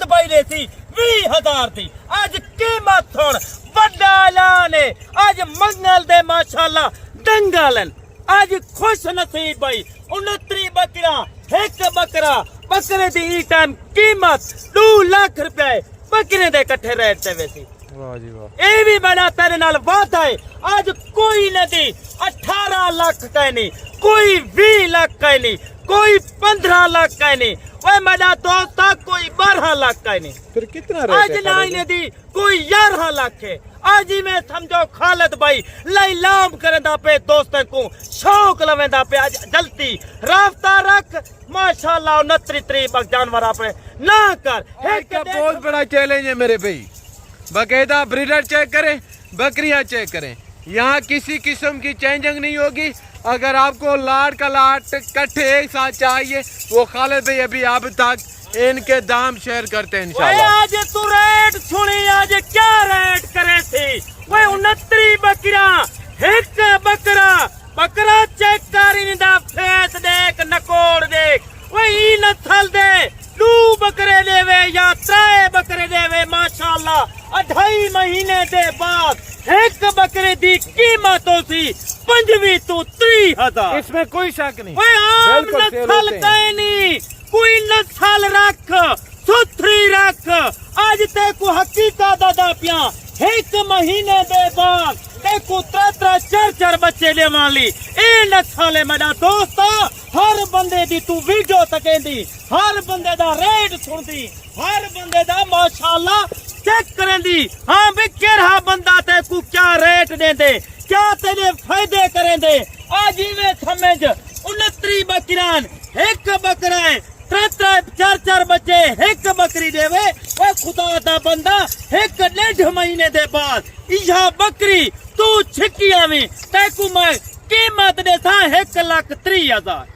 खालद भाई ने थी 20,000 थी। आज कीमत सुन बड़ा ऐलान है। आज मंगल दे माशाल्लाह दंगलन आज खुश नसीब भाई 29 बकरा एक बकरा बकरे दी ई टाइम कीमत 2 लाख रुपए बकरे दे इकट्ठे रेट ते वैसी। वाह जी वाह। ये भी बड़ा तेरे नाल वादा है। आज कोई नहीं 18 लाख का नहीं, कोई 20 लाख का नहीं, कोई 15 लाख का नहीं, वो मेरा दोस्त कोई 12 लाख का नहीं। फिर कितना आज नहीं दी कोई 11 लाख है। आज ही मैं समझो खालद भाई लैलाम करदा पे दोस्तों को शौक लवेंदा पे। आज जल्दी राफ्ता रख माशाल्लाह 29 जानवर अपने ना कर। एक बहुत बड़ा चैलेंज है मेरे भाई, बाकायदा ब्रीडर चेक करें, बकरियां चेक करें, यहाँ किसी किस्म की चेंजिंग नहीं होगी। अगर आपको लाट का लाट इकट्ठे एक साथ चाहिए, वो खालिद भाई अभी अब तक इनके दाम शेयर करते हैं इंशाल्लाह। आज तू रेट सुनी, आज क्या रेट करे थी वो 29 बकरा एक बकरा बकरा चेक कर इनदा फेस देख नकोड़ देख वही नस्ल दे 2 बकरे देवे या 3 बकरे देवे माशाल्लाह। 2.5 महीने दे बाद एक बकरे दी कीमत होती 25 तो 30,000। इसमें कोई शक नहीं। आम नस्ल कहीं नहीं, कोई नस्ल रख सुथरी रख। आज तेको हकीकत दादा पिया एक महीने दे बाद तेको 3-4 बच्चे दे वाली ए नस्ल है मेरा दोस्त। हर बंदे दी तू वीडियो तकेंदी, हर बंदे दा रेट सुनदी, हर बंदे दा माशाल्लाह चेक करेंदी। हाँ भी केड़ा बंदा तेको क्या रेट देंदे, क्या तेरे फायदे करेंदे। आज में समझ 29 बकरान एक बकरा है 3-4 बच्चे एक बकरी देवे वो खुदा दा बंदा 1.5 महीने दे बाद यह बकरी तू छिकिया में तेको मैं कीमत देता 1,30,000।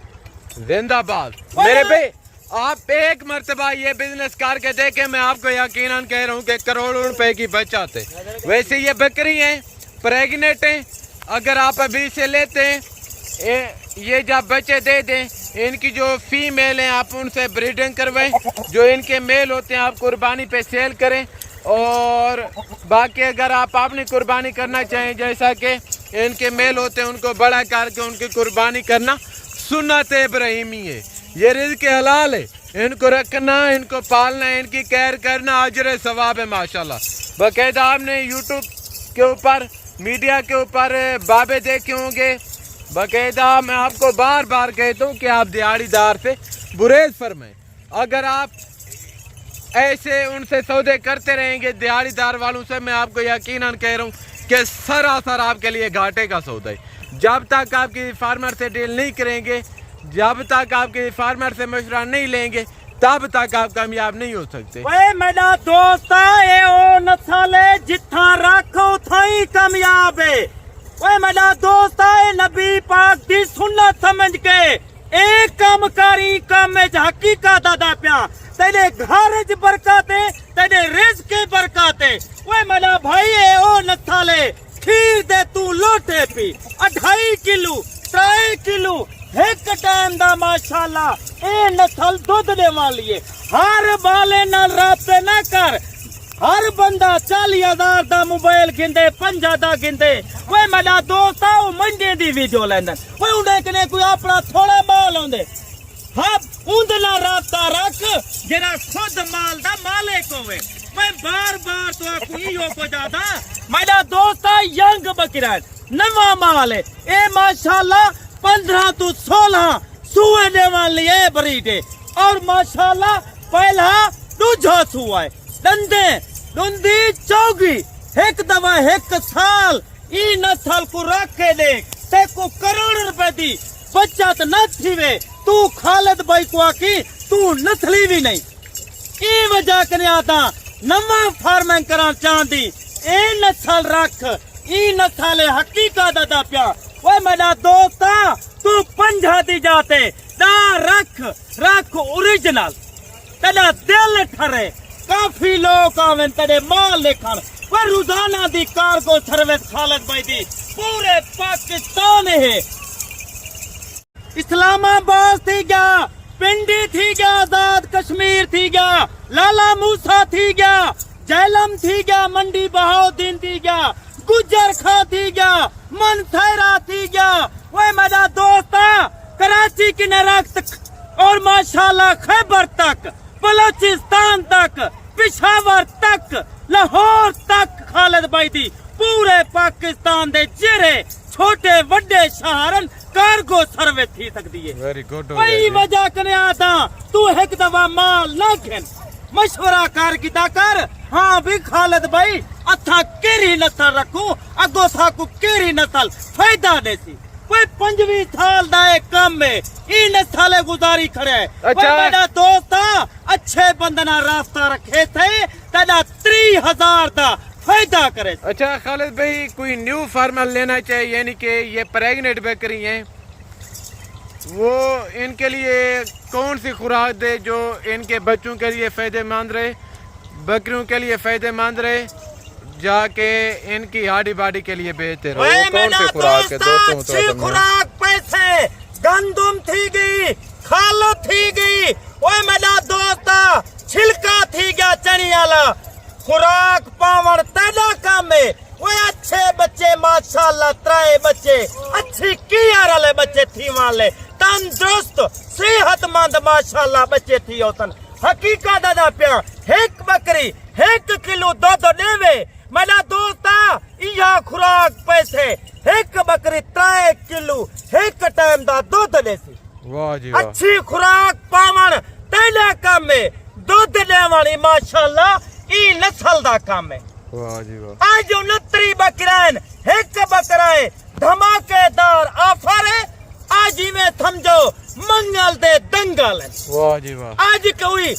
जिंदाबाद मेरे भाई। आप एक मर्तबा ये बिजनेस करके देखे, मैं आपको यकीनन कह रहा हूँ कि करोड़ों रुपए की बचत है। वैसे ये बकरी है प्रेग्नेंट है, अगर आप अभी से लेते हैं ये जब बच्चे दे दें, इनकी जो फीमेल हैं आप उनसे ब्रीडिंग करवाएं, जो इनके मेल होते हैं आप कुर्बानी पे सेल करें। और बाकी अगर आप अपनी कुर्बानी करना चाहें, जैसा कि इनके मेल होते हैं उनको बड़ा करके उनकी कुर्बानी करना सुन्नत इब्राहिमी है। ये रिज़्क़ हलाल है, इनको रखना, इनको पालना, इनकी केयर करना अजर सवाब है माशाल्लाह। बाकायदा आपने यूट्यूब के ऊपर मीडिया के ऊपर बाबे देखे होंगे। बाकायदा मैं आपको बार बार कहता हूँ कि आप दिहाड़ीदार से गुरेज फरमाएं। अगर आप ऐसे उनसे सौदे करते रहेंगे दिहाड़ीदार वालों से, मैं आपको यकीनन कह रहा हूँ कि सरासर आपके लिए घाटे का सौदा है। जब तक आपकी फार्मर से डील नहीं करेंगे, जब तक आपके फार्मर से मशवरा नहीं लेंगे, तब तक आप कामयाब नहीं हो सकते। वे मेरा दोस्त ये ओ नस्ल है जिथा रखो थाई कामयाब है। वे मेरा दोस्त है नबी पाक दी सुन्नत समझ के एक काम करी, काम में हकीकत दादा प्या तेरे घर च बरकत है, तेरे रिज़्क़ की बरकत है। वे मेरा भाई है ओ नस्ल है खीर दे तू लोटे पी 2.5 किलो 3 किलो एक टाइम दा माशाल्लाह ए नस्ल दूध दे वाली है। हर बाले नाल राब्ते ना कर। हर बंदा 40,000 दा मोबाइल गिंदे 50 दा गिंदे। वे मेरा दोस्त आ मंडी दी वीडियो लेंदे, वे उन्हें कने कोई अपना थोड़ा माल आंदे। हाँ उंदे नाल राब्ता रख जेड़ा खुद माल दा मालिक होवे। मैं बार बार तो कोई हो को ज्यादा मेरा दोस्त आ यंग बकरा नवा माल है ए माशाल्लाह 15 तो 16 सुए दे वाली है ब्रीड है। और माशाल्लाह पहला दूजा सुआ है दंदे दुंदी चौगी एक दवा एक साल ई नस्ल को रख के देख तेको करोड़ रुपए दी बचत न थीवे। तू खालिद भाई को आकी तू नस्ली भी नहीं ई वजह कने आता नवा फार्मिंग करा चाहती ए नस्ल रख ई नस्ल हकीकत दा प्या। वो मेरा दोस्त तू 50 दी जाते दा रख ओरिजिनल तेरा दिल ठरे। काफी लोग आवे तेरे माल लेखन पर रोजाना दी कार्गो सर्विस खालिद भाई दी पूरे पाकिस्तान है। इस्लामाबाद थी गया पिंडी थी गया, आजाद कश्मीर थी गया, लाला मूसा थी गया, जैलम थी गया, मंडी बहाउद्दीन थी गया, गुजर खा थी गया, मनसैरा थी गया। वो मेरा दोस्त कराची की नरक तक और माशाल्लाह खैबर तक, बलोचिस्तान तक, पिशावर तक, लाहौर तक खालिद भाई दी पूरे पाकिस्तान दे जेरे छोटे वड्डे शहरन कार्गो सर्विस थी सकती है। Very good. कोई वजह कने आता तू एक दफा माल ना खेन मशवरा कर किता कर। हाँ भी खालिद भाई अथा केरी नस्ल रखू अगो साकू केरी नस्ल फायदा देसी। कोई 25 साल दा एक काम में ई नस्ल गुजारी खड़े। अच्छा मेरा दोस्त अच्छे बंदे ना रास्ता रखे थे तेरा 3000 दा फायदा करे। अच्छा खालिद भाई कोई न्यू फार्मल लेना चाहिए, यानी कि ये प्रेग्नेंट बकरी हैं, वो इनके लिए कौन सी खुराक दे जो इनके बच्चों के लिए फायदेमंद रहे, बकरियों के लिए फायदेमंद रहे, जाके इनकी हाडी बाडी के लिए बेहतर हो? कौन सी खुराक है दोस्तों? अच्छी खुराक पैसे गंदुम थी गई, खालो थी गई, ओए मेरा दोस्त छिलका थी गया चनियाला खुराक पावन तेरा काम है। वो अच्छे बच्चे माशाल्लाह 3 बच्चे अच्छी कियार वाले बच्चे थी वाले तंदुरुस्त सेहतमंद माशाल्लाह बच्चे थी होतन। हकीकत दादा प्या एक बकरी 1 किलो दूध देवे मेरा दोस्त इया खुराक पैसे एक बकरी 3 किलो एक टाइम दा दूध देसी। वाह जी वाह। अच्छी खुराक पावन तेरा काम है। दूध देने वाली माशाल्लाह ई नस्ल दा काम है। वाह जी वाह। आज 29 बकरान एक बकराए धमाकेदार ऑफर है। आज में समझो मंगल दे दंगल है। वाह जी वाह। आज कोई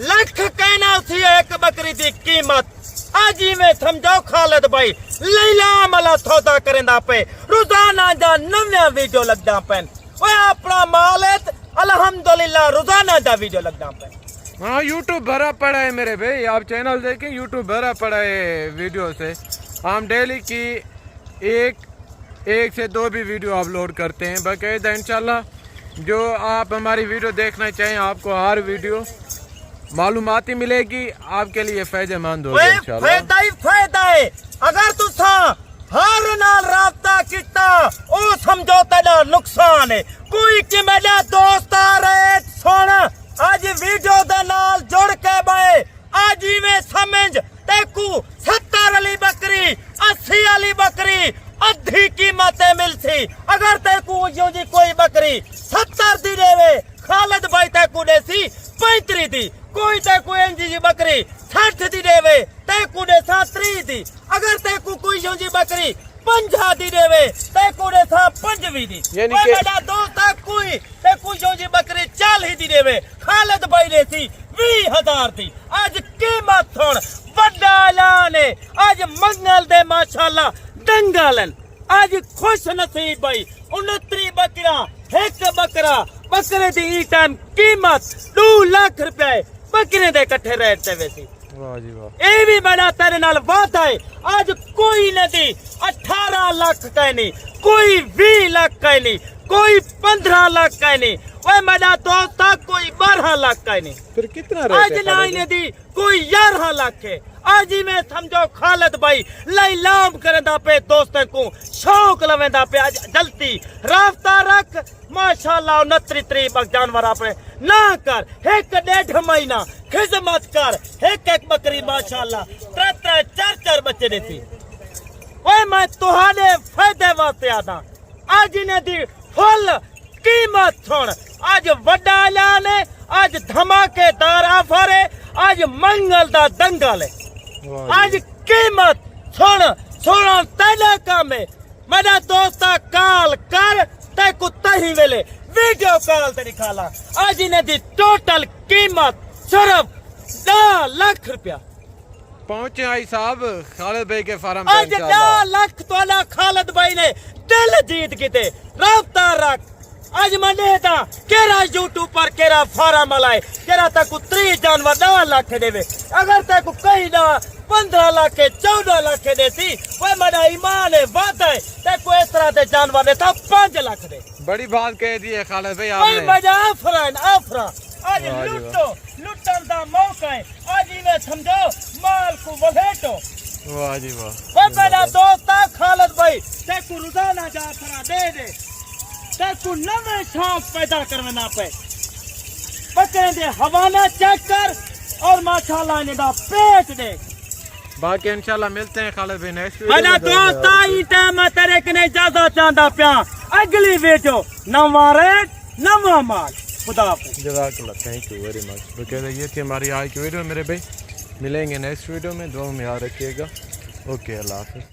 लाख कहना थी एक बकरी की कीमत। आज में समझो खालिद भाई लैला मला सौदा करेंदा पे रोजाना जा नया वीडियो लगदा पे। वो अपना माल है अल्हम्दुलिल्लाह रोजाना जा वीडियो लगदा पे। हाँ यूट्यूब भरा पड़ा है मेरे भाई, आप चैनल देखें यूट्यूब भरा पड़ा है वीडियो से। हम डेली की एक से 2 भी वीडियो अपलोड करते हैं बाकायदा। इंशाल्लाह जो आप हमारी वीडियो देखना चाहें आपको हर वीडियो मालूमाती मिलेगी, आपके लिए फायदेमंद होगी इंशाल्लाह। फायदा ही फायदा है। अगर तुसा हर नाल राब्ता किता ओ समझो तेरा नुकसान है। कोई कि मेरा दोस्त आ रहे सुन आज वीडियो दे नाल जुड़ के बाए आज में समझ तेकू 70 वाली बकरी 80 वाली बकरी अद्धी कीमतें मिलती। अगर तेकू जो जी कोई बकरी 70 दी देवे खालिद भाई तेकू देसी 35 दी। कोई तेकू इंजी जी बकरी 60 दी देवे तेकू देसा 30 दी। अगर तेकू कोई जो जी बकरी 50 दी देवे तेकू देसा 25 दी। यानी कि मेरा दोस्त कोई तेकू जो जी बकरी 40 दी देवे खालिद भाई देसी 20,000 दी। आज कीमत सुन बड़ा ऐलान है। आज मंगल दे माशाल्लाह दंगलन। आज खुश नसीब भाई 29 बकरा एक बकरा बकरे दी ई टाइम कीमत 2 लाख रुपए बकरे दे इकट्ठे रेट ते वैसी। वाह जी वाह। ये भी बड़ा तेरे नाल बात है। आज कोई नहीं 18 लाख का नहीं, कोई 20 लाख का नहीं, कोई 15 लाख का नहीं, वो मेरा दोस्त कोई 12 लाख का नहीं। फिर कितना आज नहीं दी कोई 11 लाख है। आज ही में समझो खालिद भाई लैलाम करदा पे दोस्तों को शौक लवेंदा पे। आज जल्दी रास्ता रख माशाल्लाह 29 बक जानवर पे ना कर 1.5 महीना खिदमत कर एक बकरी माशाल्लाह 3 4 बच्चे देती। ओए मैं तुहाडे फायदे वास्ते आदा। आज इन्हें दी फुल कीमत सुन। आज वड्डा ऐलान है। आज धमाकेदार ऑफर है। आज मंगल दा दंगल है। आज कीमत सुन सुन तेरा काम है। मेरा दोस्त काल कर तेकू तही वेले वीडियो कॉल ते निकाला। आज इन्हें दी टोटल कीमत सिर्फ 10 लाख रुपया पहुंचे आई साहब खालिद भाई के फार्म। आज 10 लाख तोला खालिद भाई ने दिल जीत किते राब्ता रख। आज मने था केरा यूट्यूब पर केरा फार्म मलाए केरा तक 30 जानवर 10 लाख देवे। अगर तक कहीं ना 15 लाख 14 लाख देती वो मेरा ईमान है वादा है तेको इस तरह के जानवर देता 5 लाख दे। बड़ी बात कह दी है खालिद भाई ओए आपने। मजा आफरा आज वाह जी लुटो लुटन दा मौका है आज इन्हें समझो माल को वलेटो। वाह जी वाह। ओए मेरा दोस्त आ खालिद भाई तेको रोजाना जाफरा दे तेको नवे शौक पैदा करना पे बकरे दे हवाना चेक कर और माशाल्लाह इन्हें दा पेट दे। बाकी इंशाल्लाह मिलते हैं खालिद भाई नेक्स्ट मेरा दोस्त आई टाइम तेरे कने इजाजत चाहता पिया अगली वीडियो नवा रेट नवा माल खुदा हाफिज़। जज़ाकल्लाह थैंक यू वेरी मच। तो कहते ये थी हमारी आज की वीडियो मेरे भाई, मिलेंगे नेक्स्ट वीडियो में, दुआ में याद रखिएगा। ओके अल्लाह हाफिज़।